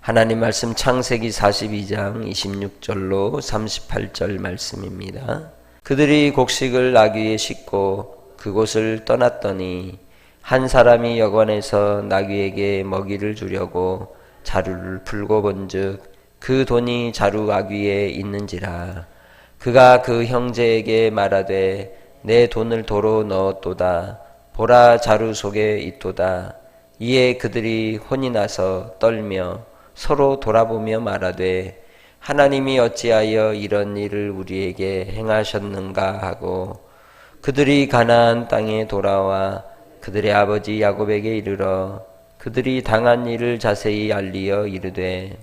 하나님 말씀 창세기 42장 26절로 38절 말씀입니다. 그들이 곡식을 나귀에 싣고 그곳을 떠났더니 한 사람이 여관에서 나귀에게 먹이를 주려고 자루를 풀고 본즉 그 돈이 자루 아귀에 있는지라. 그가 그 형제에게 말하되 내 돈을 도로 넣었도다. 보라, 자루 속에 있도다. 이에 그들이 혼이 나서 떨며 서로 돌아보며 말하되 하나님이 어찌하여 이런 일을 우리에게 행하셨는가 하고, 그들이 가나안 땅에 돌아와 그들의 아버지 야곱에게 이르러 그들이 당한 일을 자세히 알리어 이르되,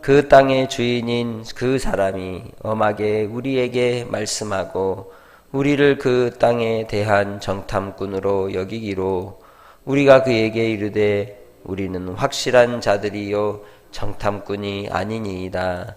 그 땅의 주인인 그 사람이 엄하게 우리에게 말씀하고 우리를 그 땅에 대한 정탐꾼으로 여기기로 우리가 그에게 이르되 우리는 확실한 자들이요 정탐꾼이 아니니이다.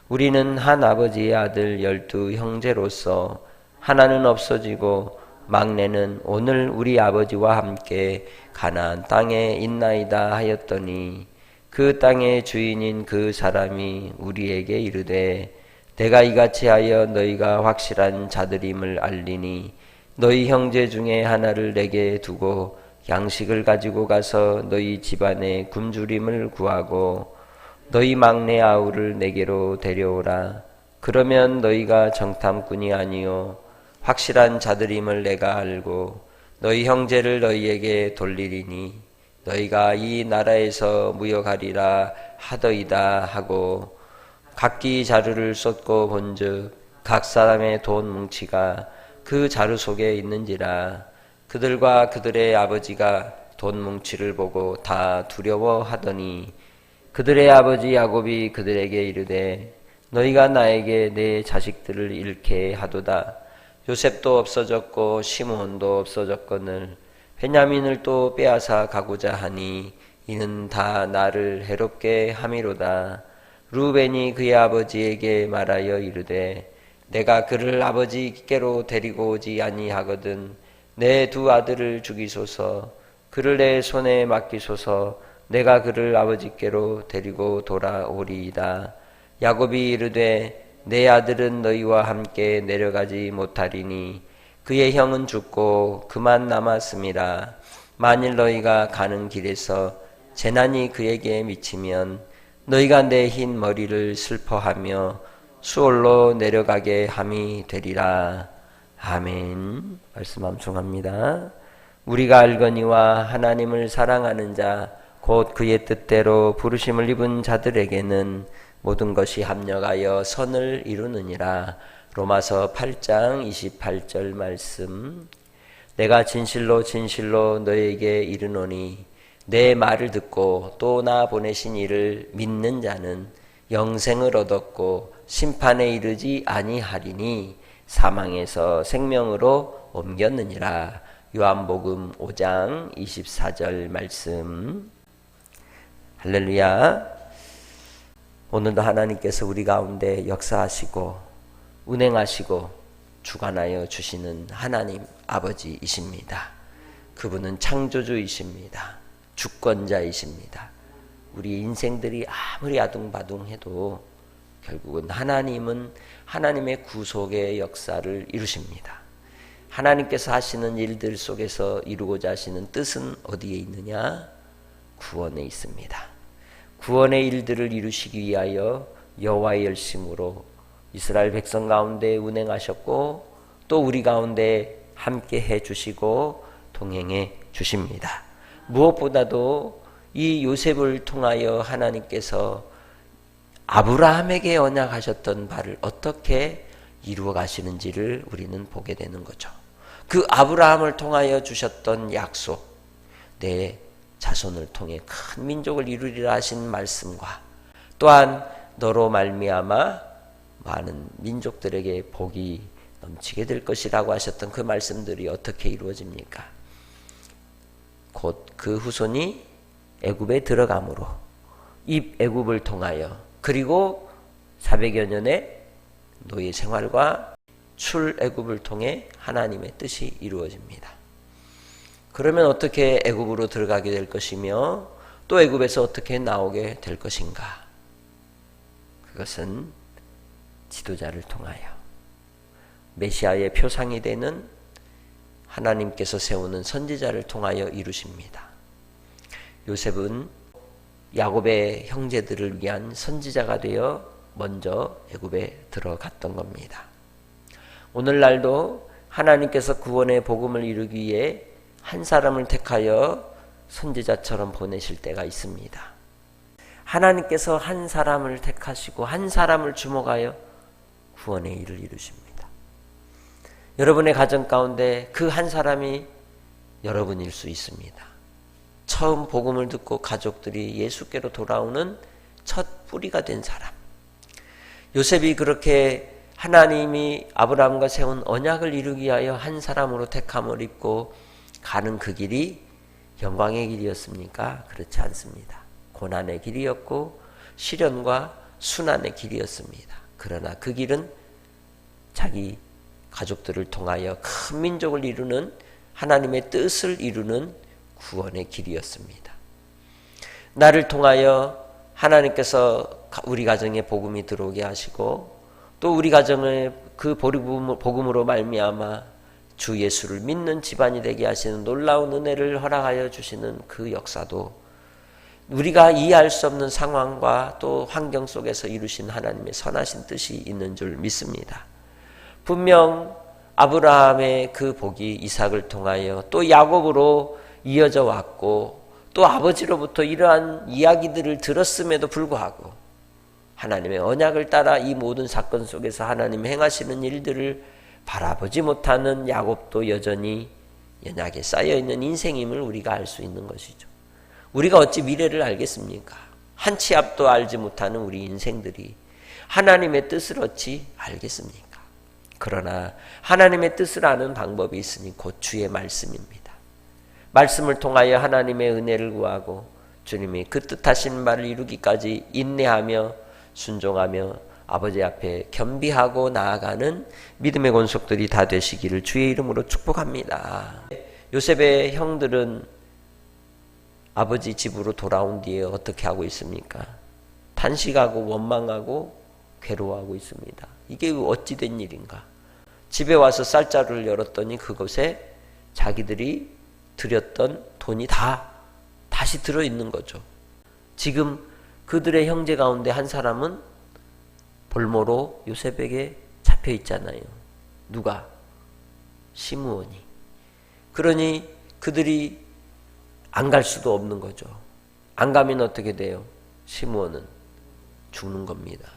우리는 한 아버지의 아들 12 형제로서 하나는 없어지고 막내는 오늘 우리 아버지와 함께 가나안 땅에 있나이다 하였더니, 그 땅의 주인인 그 사람이 우리에게 이르되 내가 이같이 하여 너희가 확실한 자들임을 알리니 너희 형제 중에 하나를 내게 두고 양식을 가지고 가서 너희 집안에 굶주림을 구하고 너희 막내 아우를 내게로 데려오라. 그러면 너희가 정탐꾼이 아니요 확실한 자들임을 내가 알고 너희 형제를 너희에게 돌리리니 너희가 이 나라에서 무역하리라 하더이다 하고, 각기 자루를 쏟고 본즉 각 사람의 돈 뭉치가 그 자루 속에 있는지라. 그들과 그들의 아버지가 돈 뭉치를 보고 다 두려워하더니 그들의 아버지 야곱이 그들에게 이르되 너희가 나에게 내 자식들을 잃게 하도다. 요셉도 없어졌고 시므온도 없어졌거늘 베냐민을 또 빼앗아 가고자 하니 이는 다 나를 해롭게 함이로다. 루벤이 그의 아버지에게 말하여 이르되 내가 그를 아버지께로 데리고 오지 아니하거든 내 두 아들을 죽이소서. 그를 내 손에 맡기소서. 내가 그를 아버지께로 데리고 돌아오리이다. 야곱이 이르되 내 아들은 너희와 함께 내려가지 못하리니 그의 형은 죽고 그만 남았음이라. 만일 너희가 가는 길에서 재난이 그에게 미치면 너희가 내 흰 머리를 슬퍼하며 수올로 내려가게 함이 되리라. 아멘. 말씀 암송합니다. 우리가 알거니와 하나님을 사랑하는 자 곧 그의 뜻대로 부르심을 입은 자들에게는 모든 것이 합력하여 선을 이루느니라. 로마서 8장 28절 말씀. 내가 진실로 진실로 너에게 이르노니 내 말을 듣고 또 나 보내신 이를 믿는 자는 영생을 얻었고 심판에 이르지 아니하리니 사망에서 생명으로 옮겼느니라. 요한복음 5장 24절 말씀. 할렐루야. 오늘도 하나님께서 우리 가운데 역사하시고 운행하시고 주관하여 주시는 하나님 아버지이십니다. 그분은 창조주이십니다. 주권자이십니다. 우리 인생들이 아무리 아둥바둥해도 결국은 하나님은 하나님의 구속의 역사를 이루십니다. 하나님께서 하시는 일들 속에서 이루고자 하시는 뜻은 어디에 있느냐? 구원에 있습니다. 구원의 일들을 이루시기 위하여 여호와의 열심으로 이스라엘 백성 가운데 운행하셨고 또 우리 가운데 함께 해주시고 동행해 주십니다. 무엇보다도 이 요셉을 통하여 하나님께서 아브라함에게 언약하셨던 바를 어떻게 이루어 가시는지를 우리는 보게 되는 거죠. 그 아브라함을 통하여 주셨던 약속, 내 자손을 통해 큰 민족을 이루리라 하신 말씀과 또한 너로 말미암아 많은 민족들에게 복이 넘치게 될 것이라고 하셨던 그 말씀들이 어떻게 이루어집니까? 곧 그 후손이 애굽에 들어감으로 이 애굽을 통하여 그리고 400여 년의 노예 생활과 출애굽을 통해 하나님의 뜻이 이루어집니다. 그러면 어떻게 애굽으로 들어가게 될 것이며 또 애굽에서 어떻게 나오게 될 것인가? 그것은 지도자를 통하여 메시아의 표상이 되는 하나님께서 세우는 선지자를 통하여 이루십니다. 요셉은 야곱의 형제들을 위한 선지자가 되어 먼저 애굽에 들어갔던 겁니다. 오늘날도 하나님께서 구원의 복음을 이루기 위해 한 사람을 택하여 선지자처럼 보내실 때가 있습니다. 하나님께서 한 사람을 택하시고 한 사람을 주목하여 구원의 일을 이루십니다. 여러분의 가정 가운데 그 한 사람이 여러분일 수 있습니다. 처음 복음을 듣고 가족들이 예수께로 돌아오는 첫 뿌리가 된 사람. 요셉이 그렇게 하나님이 아브라함과 세운 언약을 이루기 위하여 한 사람으로 택함을 입고 가는 그 길이 영광의 길이었습니까? 그렇지 않습니다. 고난의 길이었고 시련과 순환의 길이었습니다. 그러나 그 길은 자기 가족들을 통하여 큰 민족을 이루는 하나님의 뜻을 이루는 구원의 길이었습니다. 나를 통하여 하나님께서 우리 가정에 복음이 들어오게 하시고 또 우리 가정을 그 복음으로 말미암아 주 예수를 믿는 집안이 되게 하시는 놀라운 은혜를 허락하여 주시는 그 역사도 우리가 이해할 수 없는 상황과 또 환경 속에서 이루신 하나님의 선하신 뜻이 있는 줄 믿습니다. 분명 아브라함의 그 복이 이삭을 통하여 또 야곱으로 이어져 왔고 또 아버지로부터 이러한 이야기들을 들었음에도 불구하고 하나님의 언약을 따라 이 모든 사건 속에서 하나님 행하시는 일들을 바라보지 못하는 야곱도 여전히 연약에 쌓여있는 인생임을 우리가 알 수 있는 것이죠. 우리가 어찌 미래를 알겠습니까? 한 치 앞도 알지 못하는 우리 인생들이 하나님의 뜻을 어찌 알겠습니까? 그러나 하나님의 뜻을 아는 방법이 있으니 곧 주의 말씀입니다. 말씀을 통하여 하나님의 은혜를 구하고 주님이 그 뜻하신 말을 이루기까지 인내하며 순종하며 아버지 앞에 겸비하고 나아가는 믿음의 권속들이 다 되시기를 주의 이름으로 축복합니다. 요셉의 형들은 아버지 집으로 돌아온 뒤에 어떻게 하고 있습니까? 탄식하고 원망하고 괴로워하고 있습니다. 이게 어찌 된 일인가? 집에 와서 쌀자루를 열었더니 그곳에 자기들이 들였던 돈이 다시 들어있는 거죠. 지금 그들의 형제 가운데 한 사람은 볼모로 요셉에게 잡혀 있잖아요. 누가? 시므온이. 그러니 그들이 안 갈 수도 없는 거죠. 안 가면 어떻게 돼요? 시므온은 죽는 겁니다.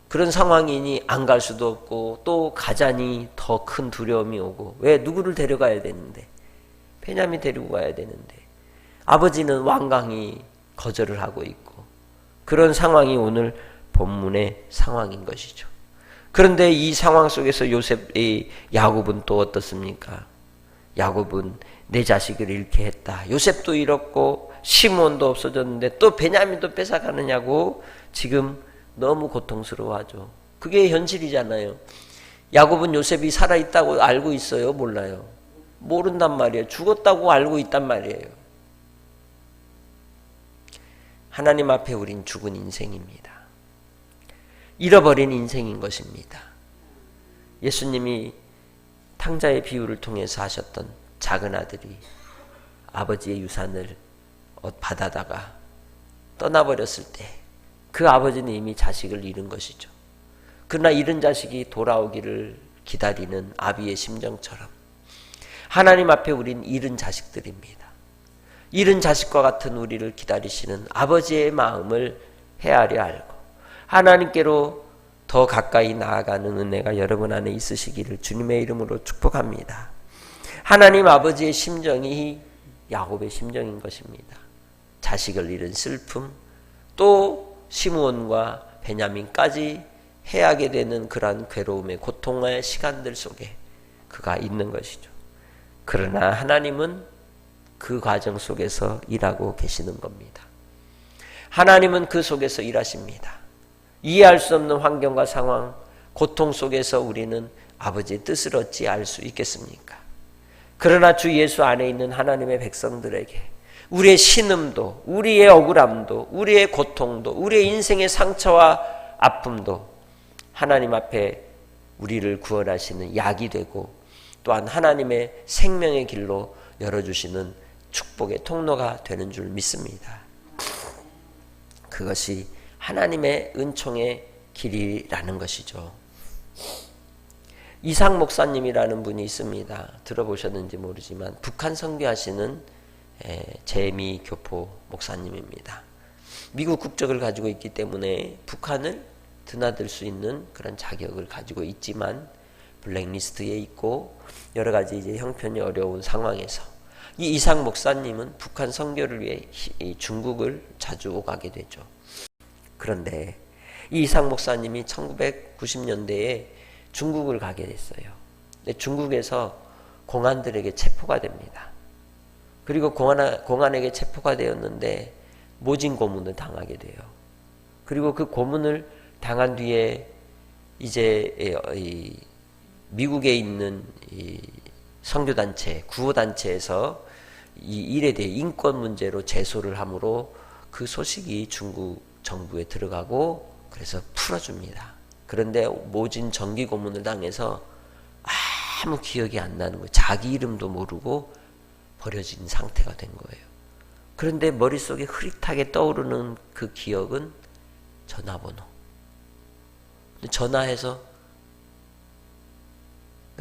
그런 상황이니 안 갈 수도 없고 또 가자니 더 큰 두려움이 오고 왜 누구를 데려가야 되는데 베냐민 데리고 가야 되는데 아버지는 완강히 거절을 하고 있고 그런 상황이 오늘 본문의 상황인 것이죠. 그런데 이 상황 속에서 야곱은 또 어떻습니까? 야곱은 내 자식을 잃게 했다. 요셉도 잃었고 시므온도 없어졌는데 또 베냐민도 뺏어가느냐고 지금 너무 고통스러워하죠. 그게 현실이잖아요. 야곱은 요셉이 살아있다고 알고 있어요? 몰라요? 모른단 말이에요. 죽었다고 알고 있단 말이에요. 하나님 앞에 우린 죽은 인생입니다. 잃어버린 인생인 것입니다. 예수님이 탕자의 비유를 통해서 하셨던 작은 아들이 아버지의 유산을 받아다가 떠나버렸을 때 그 아버지는 이미 자식을 잃은 것이죠. 그러나 잃은 자식이 돌아오기를 기다리는 아비의 심정처럼 하나님 앞에 우린 잃은 자식들입니다. 잃은 자식과 같은 우리를 기다리시는 아버지의 마음을 헤아려 알고 하나님께로 더 가까이 나아가는 은혜가 여러분 안에 있으시기를 주님의 이름으로 축복합니다. 하나님 아버지의 심정이 야곱의 심정인 것입니다. 자식을 잃은 슬픔, 또 시므온과 베냐민까지 해하게 되는 그러한 괴로움의 고통의 시간들 속에 그가 있는 것이죠. 그러나 하나님은 그 과정 속에서 일하고 계시는 겁니다. 하나님은 그 속에서 일하십니다. 이해할 수 없는 환경과 상황, 고통 속에서 우리는 아버지의 뜻을 어찌 알 수 있겠습니까? 그러나 주 예수 안에 있는 하나님의 백성들에게 우리의 신음도, 우리의 억울함도, 우리의 고통도, 우리의 인생의 상처와 아픔도 하나님 앞에 우리를 구원하시는 약이 되고 또한 하나님의 생명의 길로 열어주시는 축복의 통로가 되는 줄 믿습니다. 그것이 하나님의 은총의 길이라는 것이죠. 이상 목사님이라는 분이 있습니다. 들어보셨는지 모르지만 북한 선교하시는 재미 교포 목사님입니다. 미국 국적을 가지고 있기 때문에 북한을 드나들 수 있는 그런 자격을 가지고 있지만 블랙리스트에 있고 여러 가지 이제 형편이 어려운 상황에서 이 이상 목사님은 북한 선교를 위해 중국을 자주 오가게 되죠. 그런데 이 이상 목사님이 1990년대에 중국을 가게 됐어요. 중국에서 공안들에게 체포가 됩니다. 그리고 공안에게 체포가 되었는데 모진 고문을 당하게 돼요. 그리고 그 고문을 당한 뒤에 이제 미국에 있는 선교단체, 구호단체에서 이 일에 대해 인권 문제로 제소를 함으로 그 소식이 중국 정부에 들어가고 그래서 풀어줍니다. 그런데 모진 정기 고문을 당해서 아무 기억이 안 나는 거예요. 자기 이름도 모르고 버려진 상태가 된 거예요. 그런데 머릿속에 흐릿하게 떠오르는 그 기억은 전화번호. 전화해서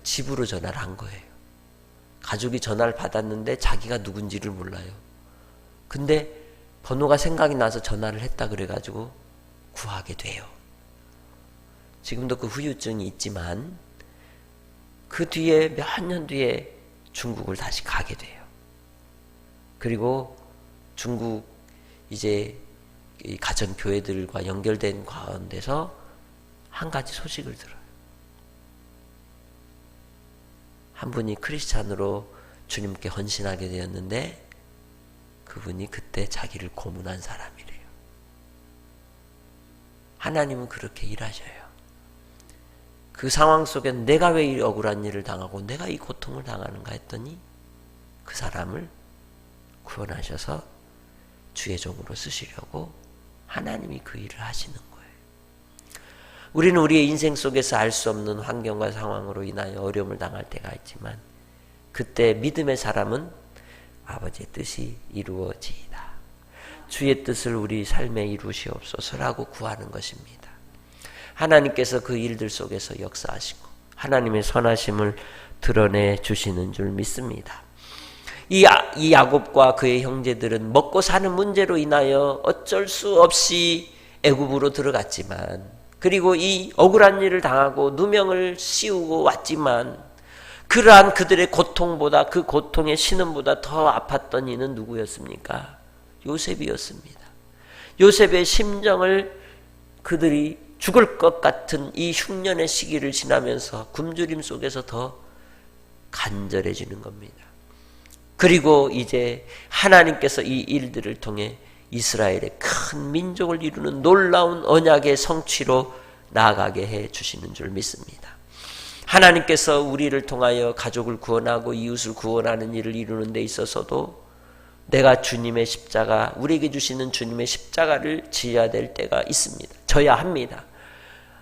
집으로 전화를 한 거예요. 가족이 전화를 받았는데 자기가 누군지를 몰라요. 근데 번호가 생각이 나서 전화를 했다 그래가지고 구하게 돼요. 지금도 그 후유증이 있지만 그 뒤에 몇 년 뒤에 중국을 다시 가게 돼요. 그리고 중국 이제 가정 교회들과 연결된 가운데서 한 가지 소식을 들어요. 한 분이 크리스찬으로 주님께 헌신하게 되었는데 그분이 그때 자기를 고문한 사람이래요. 하나님은 그렇게 일하셔요. 그 상황 속에 내가 왜 이 억울한 일을 당하고 내가 이 고통을 당하는가 했더니 그 사람을 구원하셔서 주의 종으로 쓰시려고 하나님이 그 일을 하시는 거예요. 우리는 우리의 인생 속에서 알 수 없는 환경과 상황으로 인하여 어려움을 당할 때가 있지만 그때 믿음의 사람은 아버지의 뜻이 이루어지이다. 주의 뜻을 우리 삶에 이루시옵소서라고 구하는 것입니다. 하나님께서 그 일들 속에서 역사하시고 하나님의 선하심을 드러내 주시는 줄 믿습니다. 이 야곱과 그의 형제들은 먹고 사는 문제로 인하여 어쩔 수 없이 애굽으로 들어갔지만 그리고 이 억울한 일을 당하고 누명을 씌우고 왔지만 그러한 그들의 고통보다 그 고통의 신음보다 더 아팠던 이는 누구였습니까? 요셉이었습니다. 요셉의 심정을 그들이 죽을 것 같은 이 흉년의 시기를 지나면서 굶주림 속에서 더 간절해지는 겁니다. 그리고 이제 하나님께서 이 일들을 통해 이스라엘의 큰 민족을 이루는 놀라운 언약의 성취로 나아가게 해 주시는 줄 믿습니다. 하나님께서 우리를 통하여 가족을 구원하고 이웃을 구원하는 일을 이루는 데 있어서도 내가 주님의 십자가, 우리에게 주시는 주님의 십자가를 지어야 될 때가 있습니다. 져야 합니다.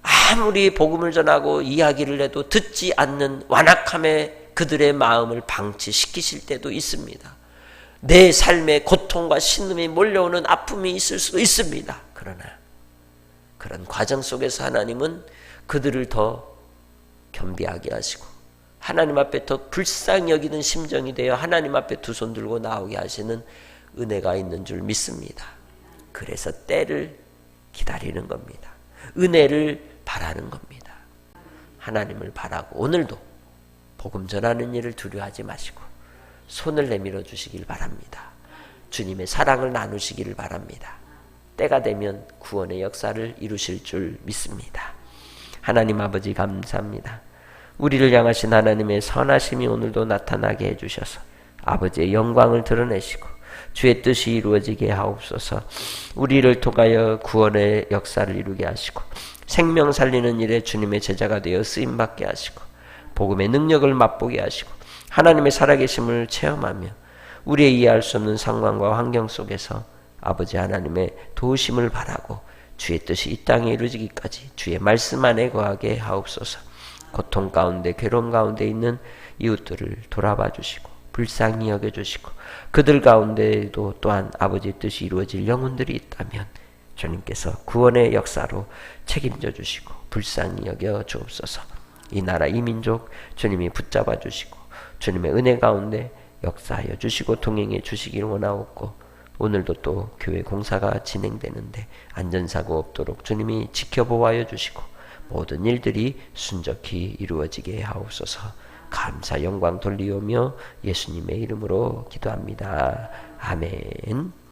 아무리 복음을 전하고 이야기를 해도 듣지 않는 완악함에 그들의 마음을 방치시키실 때도 있습니다. 내 삶에 고통과 신음이 몰려오는 아픔이 있을 수도 있습니다. 그러나 그런 과정 속에서 하나님은 그들을 더 겸비하게 하시고 하나님 앞에 더 불쌍히 여기는 심정이 되어 하나님 앞에 두 손 들고 나오게 하시는 은혜가 있는 줄 믿습니다. 그래서 때를 기다리는 겁니다. 은혜를 바라는 겁니다. 하나님을 바라고 오늘도 복음 전하는 일을 두려워하지 마시고 손을 내밀어 주시길 바랍니다. 주님의 사랑을 나누시기를 바랍니다. 때가 되면 구원의 역사를 이루실 줄 믿습니다. 하나님 아버지 감사합니다. 우리를 향하신 하나님의 선하심이 오늘도 나타나게 해주셔서 아버지의 영광을 드러내시고 주의 뜻이 이루어지게 하옵소서. 우리를 통하여 구원의 역사를 이루게 하시고 생명 살리는 일에 주님의 제자가 되어 쓰임받게 하시고 복음의 능력을 맛보게 하시고 하나님의 살아계심을 체험하며 우리의 이해할 수 없는 상황과 환경 속에서 아버지 하나님의 도우심을 바라고 주의 뜻이 이 땅에 이루어지기까지 주의 말씀 안에 거하게 하옵소서. 고통 가운데 괴로움 가운데 있는 이웃들을 돌아봐 주시고 불쌍히 여겨주시고 그들 가운데에도 또한 아버지의 뜻이 이루어질 영혼들이 있다면 주님께서 구원의 역사로 책임져 주시고 불쌍히 여겨 주옵소서. 이 나라 이 민족 주님이 붙잡아 주시고 주님의 은혜 가운데 역사하여 주시고 동행해 주시기를 원하옵고 오늘도 또 교회 공사가 진행되는데 안전사고 없도록 주님이 지켜보아여 주시고 모든 일들이 순적히 이루어지게 하옵소서. 감사 영광 돌리오며 예수님의 이름으로 기도합니다. 아멘.